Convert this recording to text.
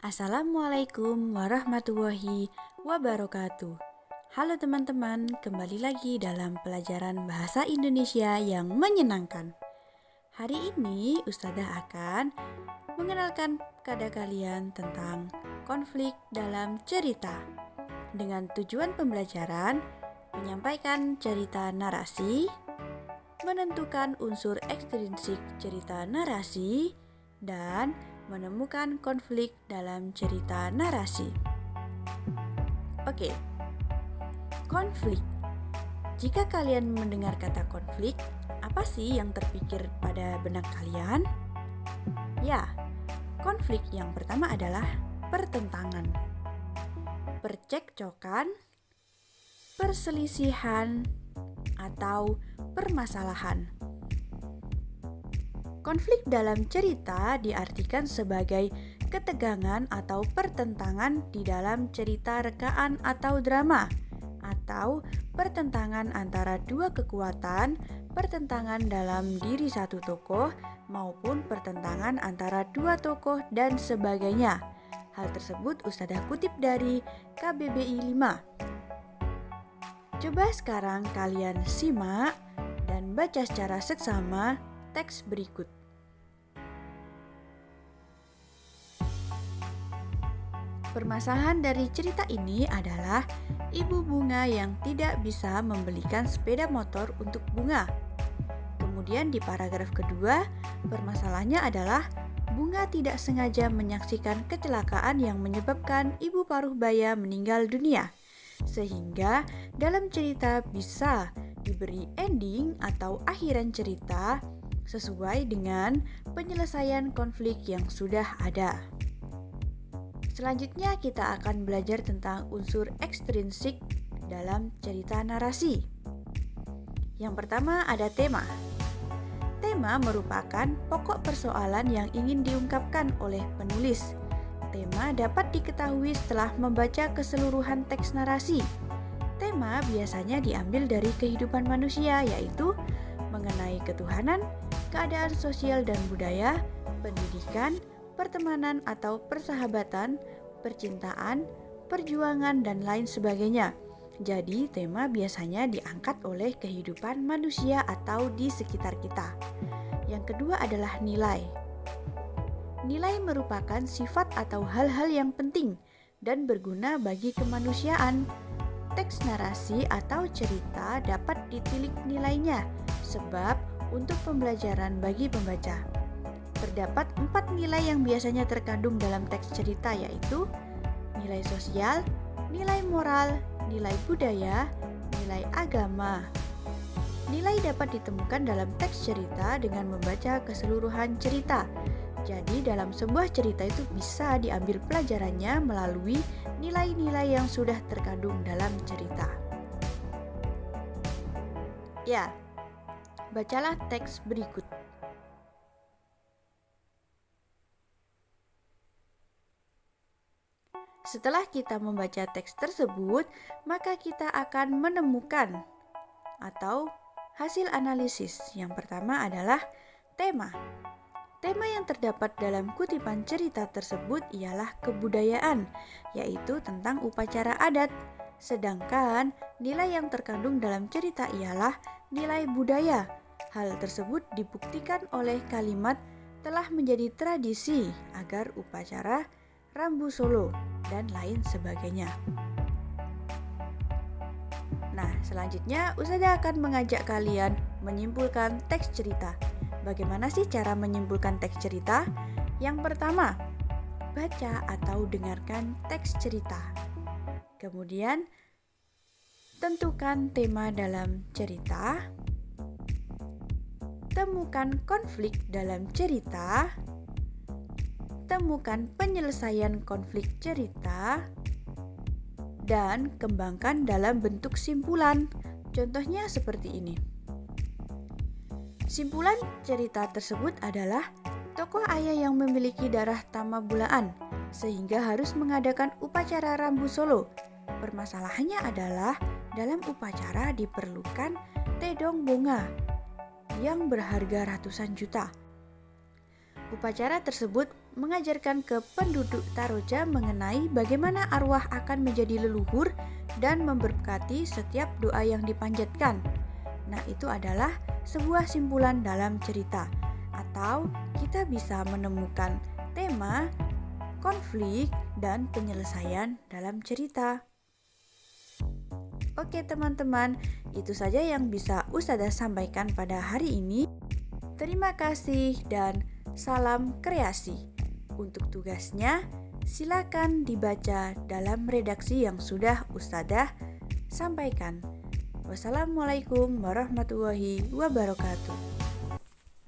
Assalamualaikum warahmatullahi wabarakatuh. Halo teman-teman, kembali lagi dalam pelajaran bahasa Indonesia yang menyenangkan. Hari ini Ustazah akan mengenalkan kepada kalian tentang konflik dalam cerita. Dengan tujuan pembelajaran, menyampaikan cerita narasi, menentukan unsur ekstrinsik cerita narasi, dan menemukan konflik dalam cerita narasi. Oke, konflik. Jika kalian mendengar kata konflik, apa sih yang terpikir pada benak kalian? Ya, konflik yang pertama adalah pertentangan, percekcokan, perselisihan, atau permasalahan. Konflik dalam cerita diartikan sebagai ketegangan atau pertentangan di dalam cerita rekaan atau drama, atau pertentangan antara dua kekuatan, pertentangan dalam diri satu tokoh, maupun pertentangan antara dua tokoh dan sebagainya. Hal tersebut Ustazah kutip dari KBBI 5. Coba sekarang kalian simak dan baca secara seksama teks berikut. Permasalahan dari cerita ini adalah ibu bunga yang tidak bisa membelikan sepeda motor untuk bunga. Kemudian di paragraf kedua, permasalahannya adalah bunga tidak sengaja menyaksikan kecelakaan yang menyebabkan ibu paruh baya meninggal dunia. Sehingga dalam cerita bisa diberi ending atau akhiran cerita sesuai dengan penyelesaian konflik yang sudah ada. Selanjutnya kita akan belajar tentang unsur ekstrinsik dalam cerita narasi. Yang pertama ada tema. Tema merupakan pokok persoalan yang ingin diungkapkan oleh penulis. Tema dapat diketahui setelah membaca keseluruhan teks narasi. Tema biasanya diambil dari kehidupan manusia, yaitu mengenai ketuhanan, keadaan sosial dan budaya, pendidikan, pertemanan atau persahabatan, percintaan, perjuangan, dan lain sebagainya. Jadi, tema biasanya diangkat oleh kehidupan manusia atau di sekitar kita. Yang kedua adalah nilai. Nilai merupakan sifat atau hal-hal yang penting dan berguna bagi kemanusiaan. Teks narasi atau cerita dapat ditilik nilainya, sebab untuk pembelajaran bagi pembaca. Terdapat 4 nilai yang biasanya terkandung dalam teks cerita, yaitu nilai sosial, nilai moral, nilai budaya, nilai agama. Nilai dapat ditemukan dalam teks cerita dengan membaca keseluruhan cerita. Jadi dalam sebuah cerita itu bisa diambil pelajarannya melalui nilai-nilai yang sudah terkandung dalam cerita. Ya, bacalah teks berikut. Setelah kita membaca teks tersebut, maka kita akan menemukan atau hasil analisis. Yang pertama adalah tema. Tema yang terdapat dalam kutipan cerita tersebut ialah kebudayaan, yaitu tentang upacara adat. Sedangkan nilai yang terkandung dalam cerita ialah nilai budaya. Hal tersebut dibuktikan oleh kalimat telah menjadi tradisi agar upacara Rambu Solo dan lain sebagainya. Nah, selanjutnya Ustazah akan mengajak kalian menyimpulkan teks cerita. Bagaimana sih cara menyimpulkan teks cerita? Yang pertama, baca atau dengarkan teks cerita. Kemudian, tentukan tema dalam cerita. Temukan konflik dalam cerita. Temukan penyelesaian konflik cerita, dan kembangkan dalam bentuk simpulan. Contohnya seperti ini. Simpulan cerita tersebut adalah tokoh ayah yang memiliki darah Tamabulaan sehingga harus mengadakan upacara Rambu Solo. Permasalahannya adalah dalam upacara diperlukan tedong bonga yang berharga ratusan juta. Upacara tersebut mengajarkan ke penduduk Taroja mengenai bagaimana arwah akan menjadi leluhur dan memberkati setiap doa yang dipanjatkan. Nah, itu adalah sebuah simpulan dalam cerita, atau kita bisa menemukan tema, konflik, dan penyelesaian dalam cerita. Oke teman-teman, itu saja yang bisa Ustazah sampaikan pada hari ini. Terima kasih dan salam kreasi. Untuk tugasnya, silakan dibaca dalam redaksi yang sudah Ustazah sampaikan. Wassalamualaikum warahmatullahi wabarakatuh.